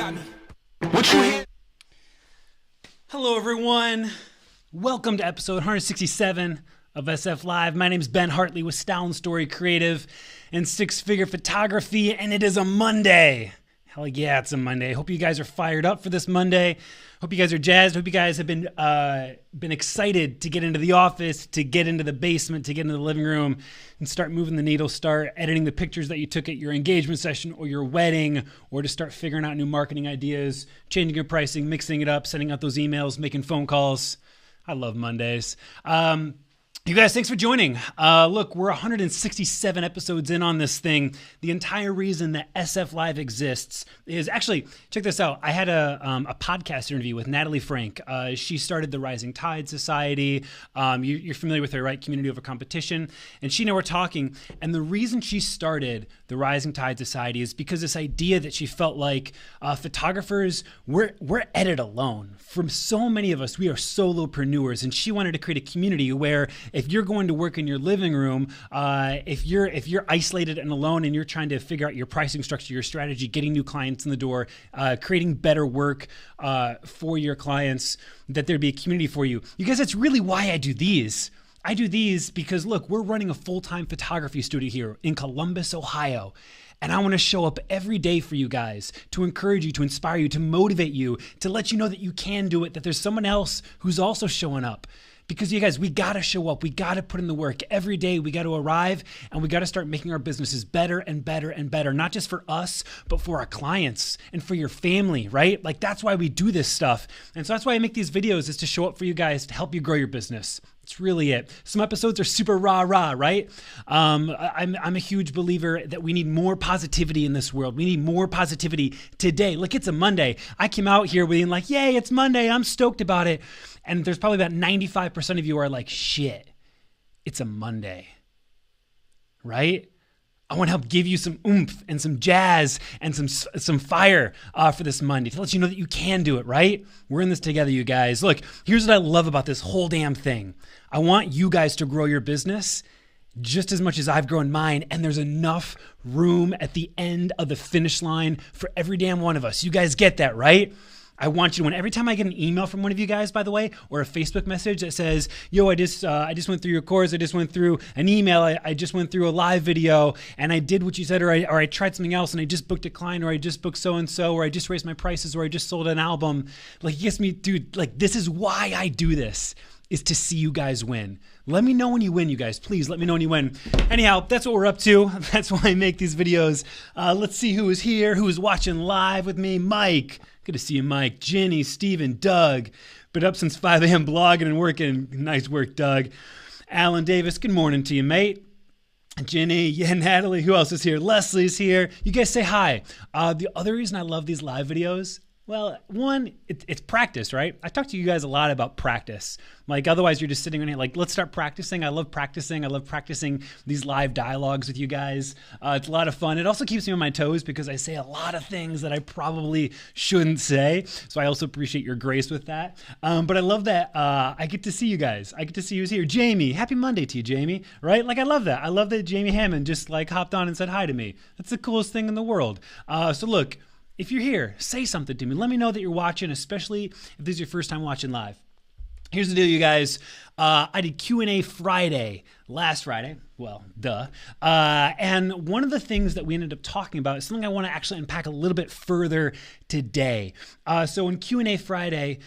got me. What you hear? Hello, everyone. Welcome to episode 167 of SF Live. My name is Ben Hartley with Style and Story Creative and Six Figure Photography, and it is a Monday. Hell yeah, it's a Monday. Hope you guys are fired up for this Monday. Hope you guys are jazzed. Hope you guys have been excited to get into the office, to get into the basement, to get into the living room and start moving the needle, start editing the pictures that you took at your engagement session or your wedding, or to start figuring out new marketing ideas, changing your pricing, mixing it up, sending out those emails, making phone calls. I love Mondays. You guys, thanks for joining. Look, we're 167 episodes in on this thing. The entire reason that SF Live exists is actually, check this out. I had a podcast interview with Natalie Frank. She started the Rising Tide Society. You're familiar with her, right? Community over competition. And she and I were talking. And the reason she started the Rising Tide Society is because this idea that she felt like photographers, we're at it alone. From so many of us, we are solopreneurs. And she wanted to create a community where if you're going to work in your living room, if you're isolated and alone and you're trying to figure out your pricing structure, your strategy, getting new clients in the door, creating better work for your clients, that there'd be a community for you. You guys, that's really why I do these. I do these because, look, we're running a full-time photography studio here in Columbus, Ohio. And I want to show up every day for you guys to encourage you, to inspire you, to motivate you, to let you know that you can do it, that there's someone else who's also showing up. Because you guys, we got to show up. We got to put in the work every day. We got to arrive and we got to start making our businesses better and better and better, not just for us, but for our clients and for your family, right? Like that's why we do this stuff. And so that's why I make these videos, is to show up for you guys, to help you grow your business. It's really it. Some episodes are super rah-rah, right? I'm a huge believer that we need more positivity in this world. We need more positivity today. Look, it's a Monday. I came out here being like, yay, it's Monday. I'm stoked about it. And there's probably about 95% of you are like, shit, it's a Monday, right? I want to help give you some oomph and some jazz and some fire for this Monday to let you know that you can do it, right? We're in this together, you guys. Look, here's what I love about this whole damn thing. I want you guys to grow your business just as much as I've grown mine, and there's enough room at the end of the finish line for every damn one of us. You guys get that, right? I want you to, every time I get an email from one of you guys, by the way, or a Facebook message that says, yo, I just went through your course, I just went through an email, I just went through a live video, and I did what you said, or I tried something else, and I just booked a client, or I just booked so-and-so, or I just raised my prices, or I just sold an album. Like, yes, me, dude, like, this is why I do this, is to see you guys win. Let me know when you win, you guys. Please let me know when you win. Anyhow, that's what we're up to. That's why I make these videos. Let's see who is here, who is watching live with me. Mike. Good to see you, Mike. Jenny, Steven, Doug. Been up since 5 a.m. blogging and working. Nice work, Doug. Alan Davis, good morning to you, mate. Jenny, yeah, Natalie, who else is here? Leslie's here. You guys say hi. The other reason I love these live videos, well, one, it's practice, right? I talk to you guys a lot about practice. Like, otherwise you're just sitting on it like, let's start practicing. I love practicing. I love practicing these live dialogues with you guys. It's a lot of fun. It also keeps me on my toes because I say a lot of things that I probably shouldn't say. So I also appreciate your grace with that. But I love that I get to see you guys. I get to see who's here. Jamie, happy Monday to you, Jamie, right? Like, I love that. I love that Jamie Hammond just like hopped on and said hi to me. That's the coolest thing in the world. So look, if you're here, say something to me. Let me know that you're watching, especially if this is your first time watching live. Here's the deal, you guys. I did Q&A Friday, last Friday. Well, duh. And one of the things that we ended up talking about is something I want to actually unpack a little bit further today. So in Q&A Friday,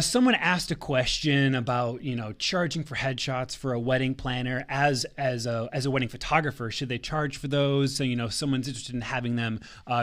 someone asked a question about, charging for headshots for a wedding planner as a wedding photographer. Should they charge for those? So, someone's interested in having them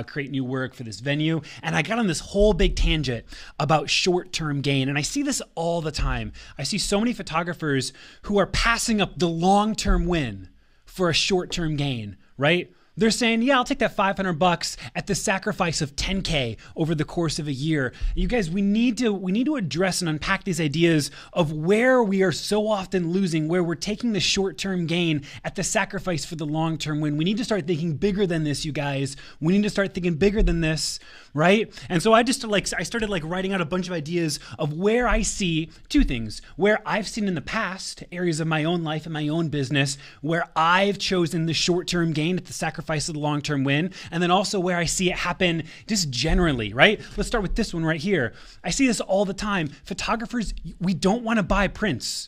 create new work for this venue. And I got on this whole big tangent about short-term gain. And I see this all the time. I see so many photographers who are passing up the long-term win for a short-term gain, right? They're saying, yeah, I'll take that $500 at the sacrifice of $10K over the course of a year. You guys, we need to address and unpack these ideas of where we are so often losing, where we're taking the short-term gain at the sacrifice for the long-term win. We need to start thinking bigger than this, you guys. We need to start thinking bigger than this right? And so I started writing out a bunch of ideas of where I see two things, where I've seen in the past areas of my own life and my own business where I've chosen the short-term gain at the sacrifice of the long-term win, and then also where I see it happen just generally, right? Let's start with this one right here. I see this all the time. Photographers, we don't want to buy prints.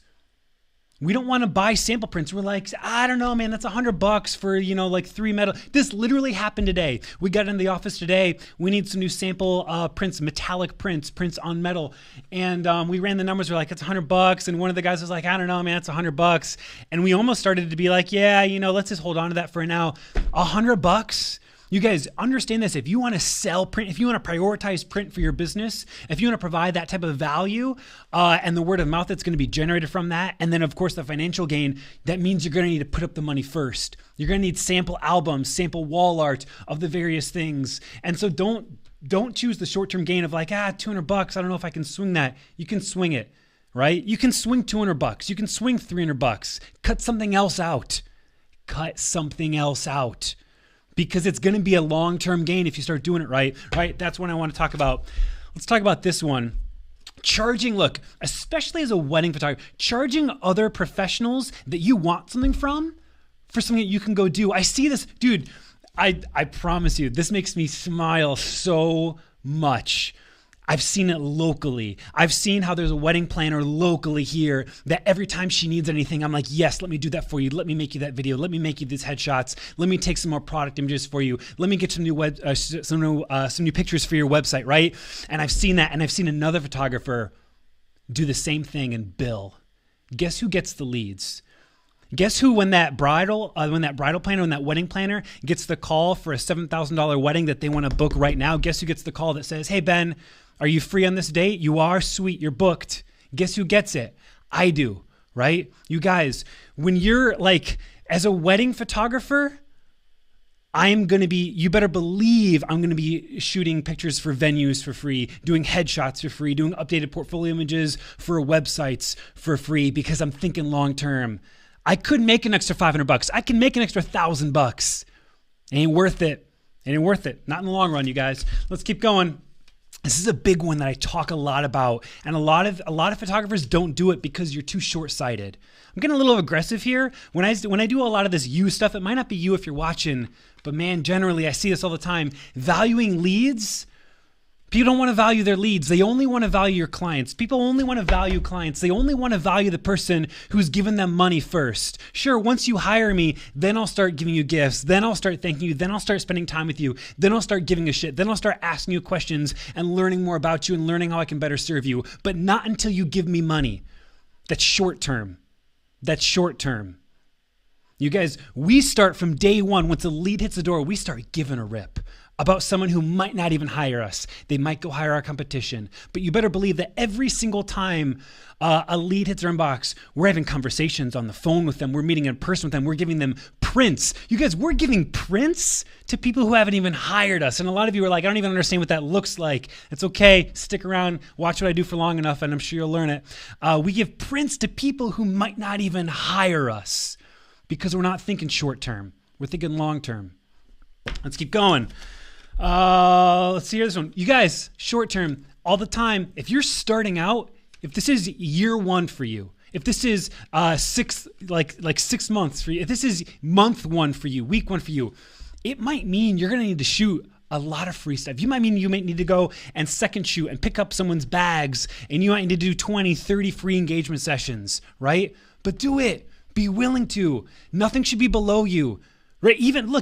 We don't want to buy sample prints. We're like, I don't know, man, that's $100 for, like 3 metal. This literally happened today. We got in the office today. We need some new sample prints, metallic prints on metal. And we ran the numbers. We're like, it's $100. And one of the guys was like, I don't know, man, it's $100. And we almost started to be like, yeah, let's just hold on to that for now. $100? You guys understand this. If you want to sell print, if you want to prioritize print for your business, if you want to provide that type of value and the word of mouth that's going to be generated from that, and then of course the financial gain, that means you're going to need to put up the money first. You're going to need sample albums, sample wall art of the various things. And so don't choose the short-term gain of like, $200. I don't know if I can swing that. You can swing it, right? You can swing $200. You can swing $300. Cut something else out. Cut something else out. Because it's going to be a long-term gain if you start doing it right? That's what I want to talk about. Let's talk about this one. Charging, look, especially as a wedding photographer, charging other professionals that you want something from for something that you can go do. I see this, dude, I promise you, this makes me smile so much. I've seen it locally. I've seen how there's a wedding planner locally here that every time she needs anything, I'm like, yes, let me do that for you. Let me make you that video. Let me make you these headshots. Let me take some more product images for you. Let me get some new some new pictures for your website, right? And I've seen that, and I've seen another photographer do the same thing and bill. Guess who gets the leads? Guess who, when that bridal planner, when that wedding planner gets the call for a $7,000 wedding that they want to book right now, guess who gets the call that says, hey, Ben, are you free on this date? You are? Sweet, you're booked. Guess who gets it? I do, right? You guys, when you're as a wedding photographer, you better believe I'm going to be shooting pictures for venues for free, doing headshots for free, doing updated portfolio images for websites for free because I'm thinking long-term. I could make an extra $500. I can make an extra $1,000. It ain't worth it. It ain't worth it. Not in the long run, you guys. Let's keep going. This is a big one that I talk a lot about, and a lot of photographers don't do it because you're too short-sighted. I'm getting a little aggressive here. When I do a lot of this you stuff, it might not be you if you're watching, but man, generally I see this all the time. Valuing leads. People don't want to value their leads. They only want to value your clients. People only want to value clients. They only want to value the person who's given them money first. Sure, once you hire me, then I'll start giving you gifts. Then I'll start thanking you. Then I'll start spending time with you. Then I'll start giving a shit. Then I'll start asking you questions and learning more about you and learning how I can better serve you. But not until you give me money. That's short term. That's short term. You guys, we start from day one. Once a lead hits the door, we start giving a rip about someone who might not even hire us. They might go hire our competition. But you better believe that every single time a lead hits our inbox, we're having conversations on the phone with them. We're meeting in person with them. We're giving them prints. You guys, we're giving prints to people who haven't even hired us. And a lot of you are like, I don't even understand what that looks like. It's okay. Stick around. Watch what I do for long enough, and I'm sure you'll learn it. We give prints to people who might not even hire us because we're not thinking short term. We're thinking long term. Let's keep going. Let's see this one. You guys, short term, all the time, if you're starting out, if this is year one for you, if this is 6 months for you, if this is month one for you, week one for you, it might mean you're going to need to shoot a lot of free stuff. You might need to go and second shoot and pick up someone's bags, and you might need to do 20, 30 free engagement sessions, right? But do it. Be willing to. Nothing should be below you. Right? Even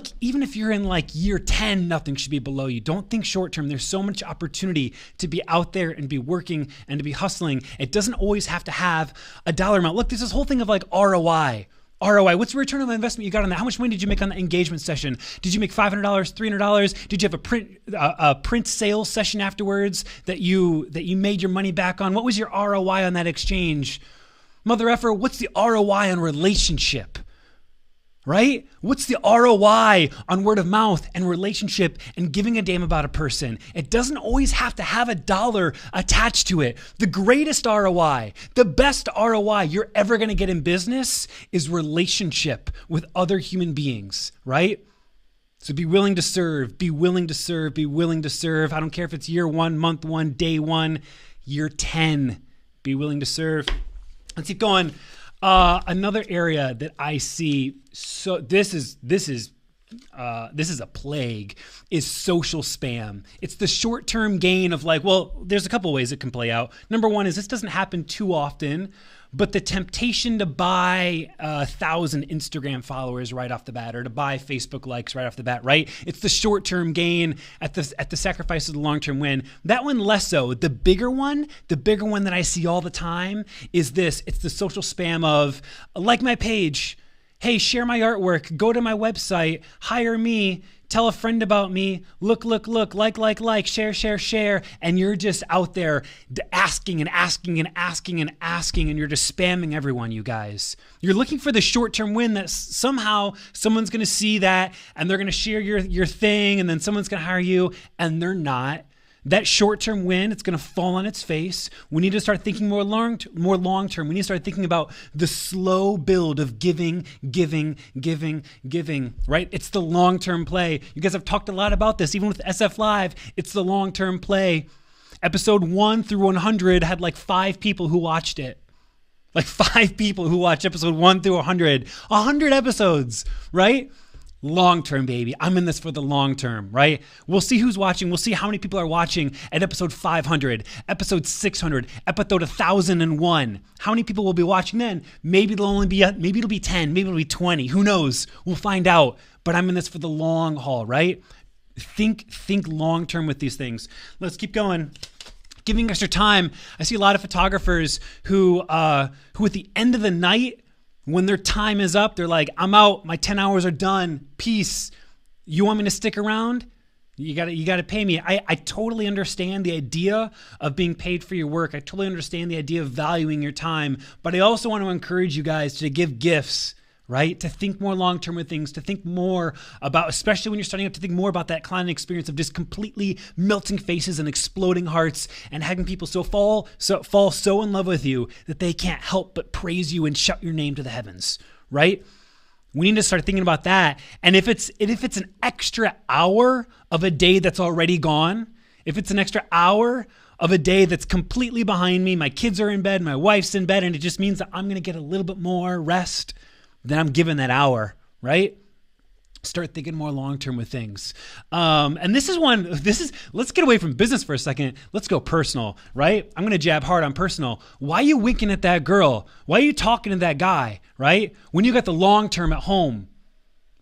if you're in year 10, nothing should be below you. Don't think short term. There's so much opportunity to be out there and be working and to be hustling. It doesn't always have to have a dollar amount. Look, there's this whole thing of ROI. ROI, what's the return on investment you got on that? How much money did you make on the engagement session? Did you make $500, $300? Did you have a print sales session afterwards that you made your money back on? What was your ROI on that exchange? Mother effer, what's the ROI on relationship? Right? What's the ROI on word of mouth and relationship and giving a damn about a person? It doesn't always have to have a dollar attached to it. The greatest ROI, the best ROI you're ever going to get in business is relationship with other human beings, right? So be willing to serve, be willing to serve, be willing to serve. I don't care if it's year 1, month 1, day 1, year 10. Be willing to serve. Let's keep going. Another area that I see, so this is a plague, is social spam. It's the short-term gain of like, well, there's a couple ways it can play out. Number one is this doesn't happen too often, but the temptation to buy 1,000 Instagram followers right off the bat, or to buy Facebook likes right off the bat, right? It's the short-term gain at the sacrifice of the long-term win. That one less so. The bigger one that I see all the time is this. It's the social spam of like my page. Hey, share my artwork, go to my website, hire me, tell a friend about me, look, like, share, and you're just out there asking, and you're just spamming everyone, you guys. You're looking for the short-term win that somehow someone's going to see that, and they're going to share your thing, and then someone's going to hire you, and they're not. That short-term win, it's going to fall on its face. We need to start thinking more long-term. We need to start thinking about the slow build of giving, right? It's the long-term play. You guys have talked a lot about this, even with SF Live. It's the long-term play. Episode 1 through 100 had like 5 people who watched it. Like 5 people who watched episode 1 through 100. 100 episodes, right? Long-term, baby. I'm in this for the long term, right? We'll see who's watching. We'll see how many people are watching at episode 500, episode 600, episode 1001. How many people will be watching then? Maybe it'll be 10, maybe it'll be 20. Who knows? We'll find out. But I'm in this for the long haul, right? Think long-term with these things. Let's keep going. Giving extra time. I see a lot of photographers who at the end of the night, when their time is up, they're like, I'm out. My 10 hours are done. Peace. You want me to stick around? You gotta pay me. I totally understand the idea of being paid for your work. I totally understand the idea of valuing your time. But I also want to encourage you guys to give gifts, right? To think more long-term with things, to think more about, especially when you're starting up, to think more about that client experience of just completely melting faces and exploding hearts and having people fall so in love with you that they can't help but praise you and shout your name to the heavens, right? We need to start thinking about that. And if it's an extra hour of a day that's already gone, if it's an extra hour of a day that's completely behind me, my kids are in bed, my wife's in bed, and it just means that I'm going to get a little bit more rest, then I'm given that hour, right? Start thinking more long-term with things. And let's get away from business for a second. Let's go personal, right? I'm going to jab hard on personal. Why are you winking at that girl? Why are you talking to that guy, right? When you got the long-term at home.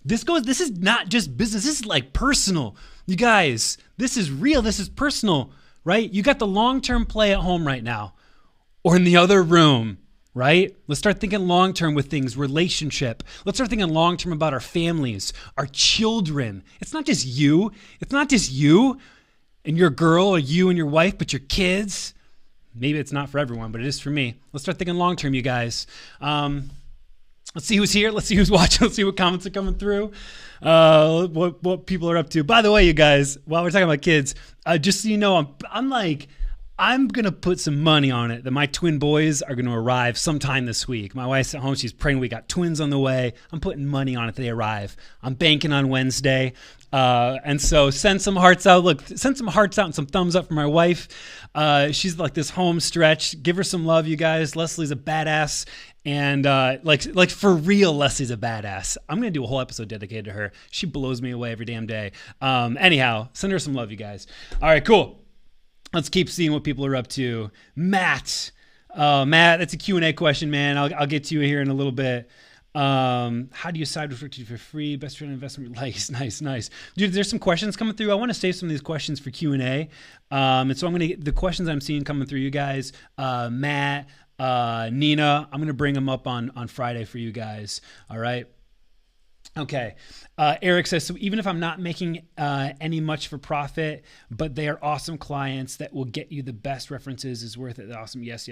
This is not just business. This is like personal. You guys, this is real. This is personal, right? You got the long-term play at home right now or in the other room. Right? Let's start thinking long-term with things, relationship. Let's start thinking long-term about our families, our children. It's not just you. It's not just you and your girl or you and your wife, but your kids. Maybe it's not for everyone, but it is for me. Let's start thinking long-term, you guys. Let's see who's here. Let's see who's watching. Let's see what comments are coming through. What people are up to. By the way, you guys, while we're talking about kids, just so you know, I'm going to put some money on it that my twin boys are going to arrive sometime this week. My wife's at home. She's praying. We got twins on the way. I'm putting money on it that they arrive. I'm banking on Wednesday. And so send some hearts out. Look, send some hearts out and some thumbs up for my wife. She's like this home stretch. Give her some love, you guys. Leslie's a badass. And like for real, Leslie's a badass. I'm going to do a whole episode dedicated to her. She blows me away every damn day. Anyhow, send her some love, you guys. All right, cool. Let's keep seeing what people are up to. Matt, that's a Q&A question, man. I'll get to you here in a little bit. How do you decide which work to do for free? Best return on investment? Nice. Dude, there's some questions coming through. I want to save some of these questions for Q&A. And so I'm going to get the questions I'm seeing coming through you guys. Matt, Nina, I'm going to bring them up on Friday for you guys. All right. Okay. Eric says, so even if I'm not making any much for profit, but they are awesome clients that will get you the best references is worth it. Awesome. Yes.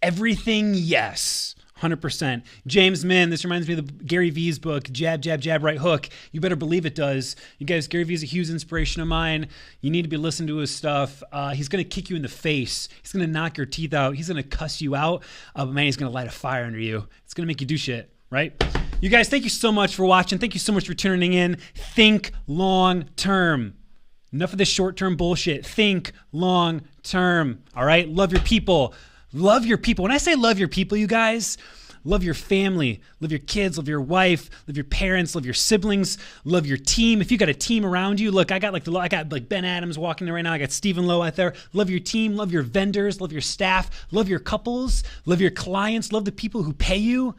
Everything. Yes. 100%. James Min, this reminds me of the Gary V's book, Jab, Jab, Jab, Right Hook. You better believe it does. You guys, Gary Vee is a huge inspiration of mine. You need to be listening to his stuff. He's going to kick you in the face. He's going to knock your teeth out. He's going to cuss you out. But man, he's going to light a fire under you. It's going to make you do shit, right? You guys, thank you so much for watching. Thank you so much for tuning in. Think long term. Enough of this short-term bullshit. Think long term. All right? Love your people. Love your people. When I say love your people, you guys, love your family, love your kids, love your wife, love your parents, love your siblings, love your team. If you got a team around you, look, I got like Ben Adams walking there right now. I got Stephen Lowe out there. Love your team, love your vendors, love your staff, love your couples, love your clients, love the people who pay you.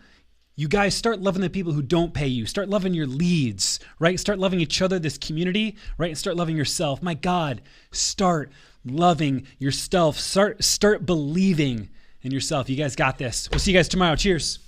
You guys start loving the people who don't pay you. Start loving your leads, right? Start loving each other, this community, right? And start loving yourself. My God, start loving yourself. Start believing in yourself. You guys got this. We'll see you guys tomorrow. Cheers.